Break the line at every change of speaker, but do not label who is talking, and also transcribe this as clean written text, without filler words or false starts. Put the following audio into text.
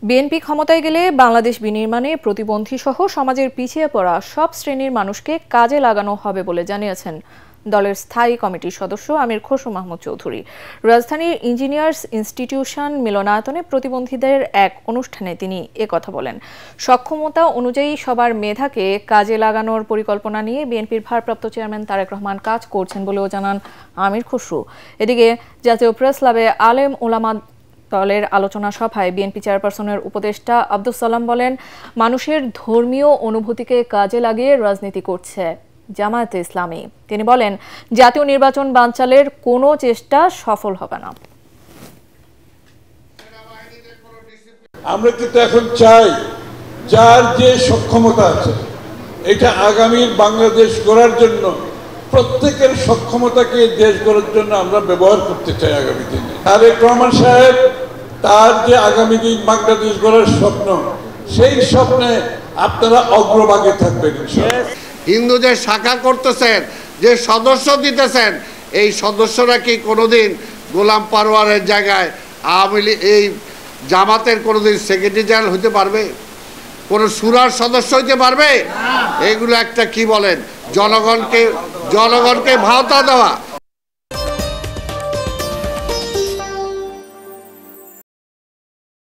BNP ক্ষমতায় গেলে বাংলাদেশ বিনির্মাণে প্রতিবন্ধীসহ সমাজের পিছিয়ে পড়া সব শ্রেণীর মানুষকে কাজে লাগানো হবে বলে জানিয়েছেন দলের স্থায়ী কমিটির সদস্য আমির খসরু মাহমুদ চৌধুরী। রাজধানীর ইঞ্জিনিয়ার্স ইনস্টিটিউশন মিলনায়তনে প্রতিবন্ধীদের এক অনুষ্ঠানে তিনি একথা বলেন। সক্ষমতা অনুযায়ী সবার মেধাকে কাজে লাগানোর পরিকল্পনা নিয়ে বিএনপির ভারপ্রাপ্ত চেয়ারম্যান তারেক রহমান কাজ করছেন বলেও জানান আমির খসরু। এদিকে জাতীয় প্রেস ক্লাবে আলেম ওলামা দলের আলোচনা সভায় বিএনপি চেয়ারপারসনের উপদেষ্টা আব্দুস সালাম বলেন, মানুষের ধর্মীয় অনুভূতিকে কাজে লাগিয়ে রাজনীতি করছে জামায়াতে ইসলামী। তিনি বলেন, জাতীয় নির্বাচন বানচালের কোনো চেষ্টা সফল হবে না।
আমরা কিন্তু এখন চাই যার যে সক্ষমতা আছে, এটা আগামীর বাংলাদেশ গড়ার জন্য প্রত্যেকের সক্ষমতাকে দেশ গড়ার জন্য আমরা ব্যবহার করতে চাই আগামী দিনে। তারেক রহমান সাহেব তার যে আগামী দিন বাংলাদেশ গড়ার স্বপ্ন, সেই স্বপ্নে আপনারা অগ্রভাগে থাকবেন।
হিন্দু যে শাখা করতেছেন, যে সদস্য দিতেছেন, এই সদস্যরা কি কোনোদিন গোলাম পারওয়ারের জায়গায় আওয়ামী লীগ এই জামাতের কোনোদিন সেক্রেটারি জেনারেল হতে পারবে? কোন সুরার সদস্য হইতে পারবে? এগুলো একটা কি বলেন, জনগণকে ভাওতা দেওয়া।